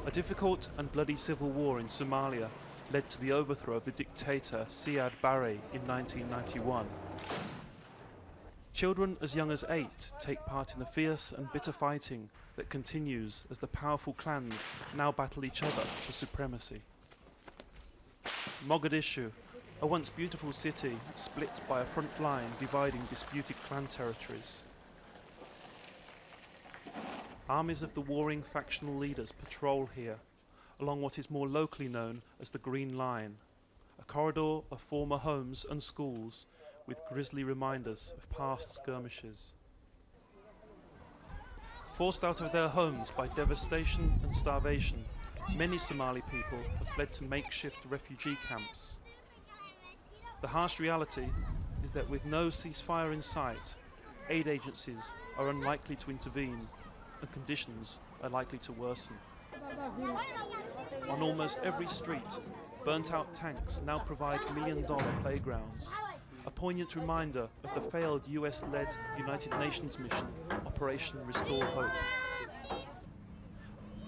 A difficult and bloody civil war in Somalia led to the overthrow of the dictator Siad Barre in 1991. Children as young as 8 take part in the fierce and bitter fighting that continues as the powerful clans now battle each other for supremacy. Mogadishu, a once beautiful city split by a front line dividing disputed clan territories. Armies of the warring factional leaders patrol here, along what is more locally known as the Green Line, a corridor of former homes and schools with grisly reminders of past skirmishes. Forced out of their homes by devastation and starvation, many Somali people have fled to makeshift refugee camps. The harsh reality is that with no ceasefire in sight, aid agencies are unlikely to intervene and conditions are likely to worsen. On almost every street, burnt-out tanks now provide million-dollar playgrounds, a poignant reminder of the failed US-led United Nations mission, Operation Restore Hope.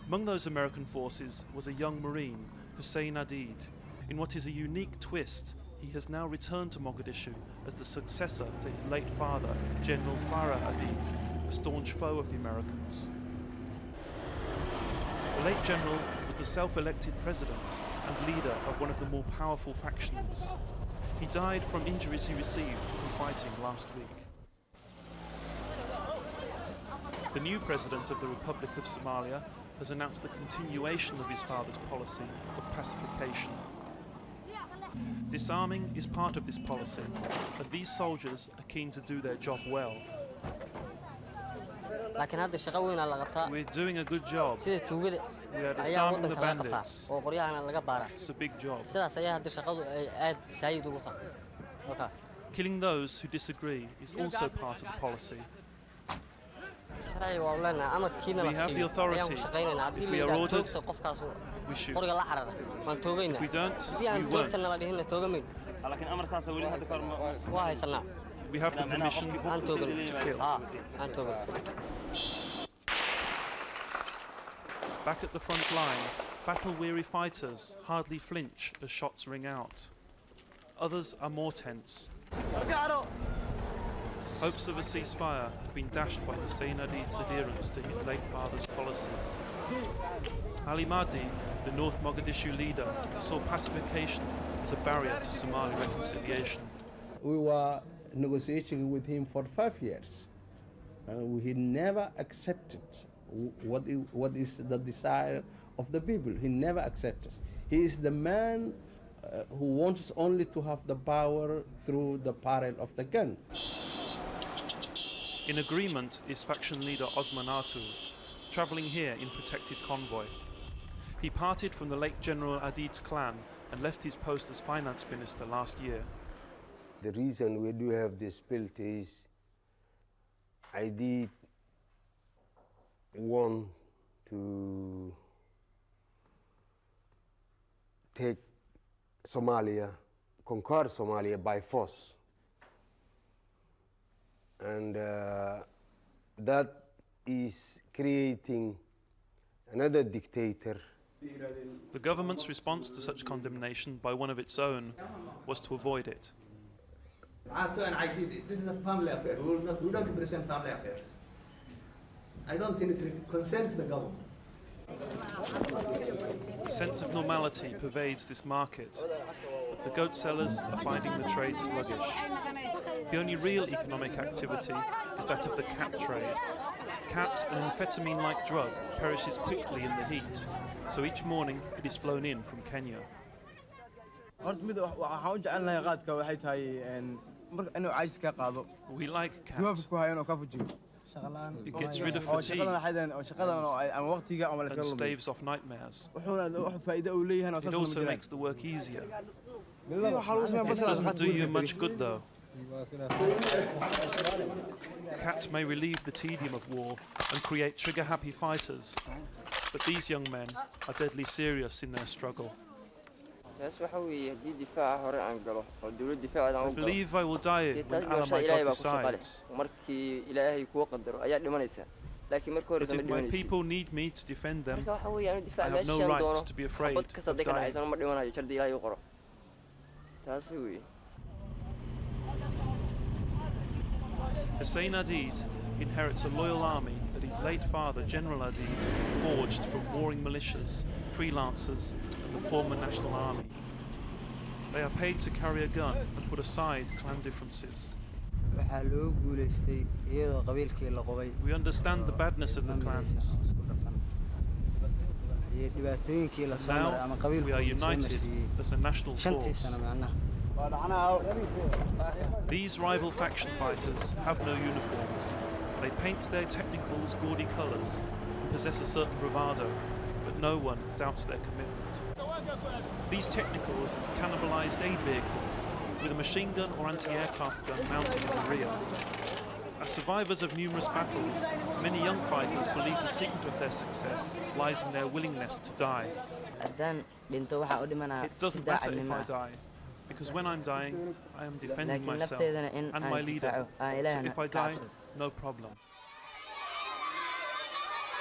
Among those American forces was a young Marine, Hussein Adid. In what is a unique twist, he has now returned to Mogadishu as the successor to his late father, General Farah Adid, a staunch foe of the Americans. The late general was the self-elected president and leader of one of the more powerful factions. He died from injuries he received from fighting last week. The new president of the Republic of Somalia has announced the continuation of his father's policy of pacification. Disarming is part of this policy, and these soldiers are keen to do their job well. We're doing a good job. We are disarming the bandits. It's a big job. Killing those who disagree is also part of the policy. We have the authority. If we are ordered, we shoot. If we don't, we won't. We have the permission to kill. Back at the front line, battle-weary fighters hardly flinch as shots ring out. Others are more tense. Hopes of a ceasefire have been dashed by Hussein Adid's adherence to his late father's policies. Ali Mahdi, the North Mogadishu leader, saw pacification as a barrier to Somali reconciliation. We were negotiating with him for 5 years, and he never accepted what is the desire of the people. He never accepted. He is the man who wants only to have the power through the barrel of the gun. In agreement is faction leader Osman Atu, travelling here in protected convoy. He parted from the late General Adid's clan and left his post as finance minister last year. The reason we do have this built is Adid want to take Somalia, conquer Somalia by force. And that is creating another dictator. The government's response to such condemnation by one of its own was to avoid it. This is a family affair. We don't represent family affairs. I don't think it concerns the government. A sense of normality pervades this market. The goat sellers are finding the trade sluggish. The only real economic activity is that of the cat trade. Cat, an amphetamine-like drug, perishes quickly in the heat, so each morning it is flown in from Kenya. We like cat. It gets rid of fatigue and staves off nightmares. It also makes the work easier. It doesn't do you much good though. Cat may relieve the tedium of war and create trigger-happy fighters, but these young men are deadly serious in their struggle. I believe I will die when Allah my God decides. laakiin marka hore As if my people need me to defend them, marka waxa weeyaan I difaac have no meeshaan right doono to be afraid bad kasta of dadka dying. dhacaysan ma dhimanayo jardi ilaahay u qoro taas weey Hussein Adid inherits a loyal army that his late father, General Adid, forged from warring militias, freelancers, and the former National Army. They are paid to carry a gun and put aside clan differences. We understand the badness of the clans. Now we are united as a national force. These rival faction fighters have no uniforms. They paint their technicals gaudy colours and possess a certain bravado, but no one doubts their commitment. These technicals are cannibalised aid vehicles with a machine gun or anti-aircraft gun mounted in the rear. As survivors of numerous battles, many young fighters believe the secret of their success lies in their willingness to die. It doesn't matter if I die, because when I'm dying, I am defending myself and my leader. So if I die, no problem.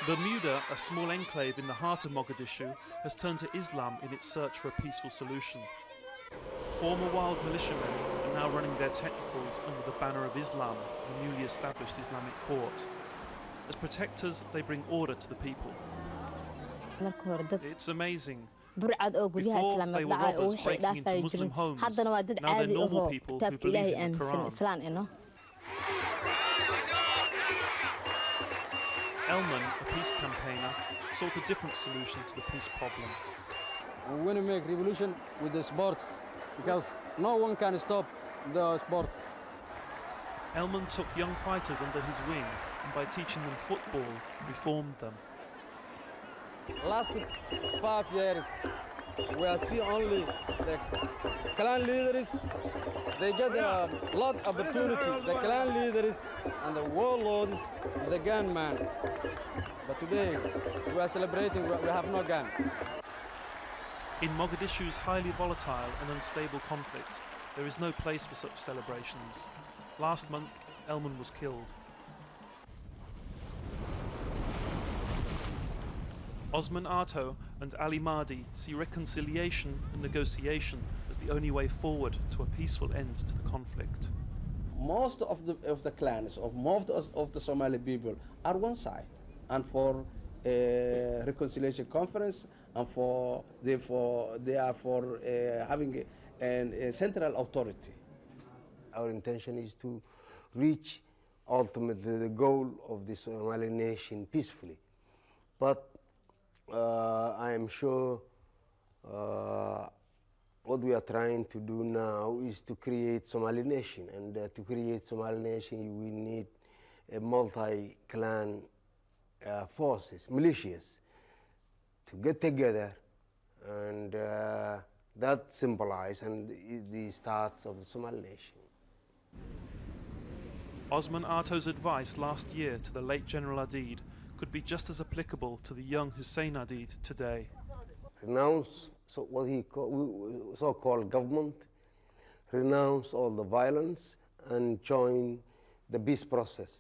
Bermuda, a small enclave in the heart of Mogadishu, has turned to Islam in its search for a peaceful solution. Former wild militiamen are now running their technicals under the banner of Islam for the newly established Islamic court. As protectors, they bring order to the people. It's amazing. Before, they were robbers breaking into Muslim homes. Now they're normal people who believe in the Quran. Elman, a peace campaigner, sought a different solution to the peace problem. We want to make revolution with the sports because no one can stop the sports. Elman took young fighters under his wing and by teaching them football, reformed them. Last 5 years, we have seen only the clan leaders. They get a lot of opportunity. The clan leaders and the warlords, the gunman. But today, we are celebrating. We have no gun. In Mogadishu's highly volatile and unstable conflict, there is no place for such celebrations. Last month, Elman was killed. Osman Arto and Ali Mahdi see reconciliation and negotiation as the only way forward to a peaceful end to the conflict. Most of the clans, most of the Somali people are one side, and for a reconciliation conference, and they are for having a central authority. Our intention is to reach ultimately the goal of the Somali nation peacefully. But I am sure what we are trying to do now is to create Somali nation, and to create Somali nation we need a multi-clan forces, militias, to get together, and that symbolizes the start of the Somali nation. Osman Arto's advice last year to the late General Adid could be just as applicable to the young Hussein Adid today. Renounce what he so-called government, renounce all the violence, and join the peace process.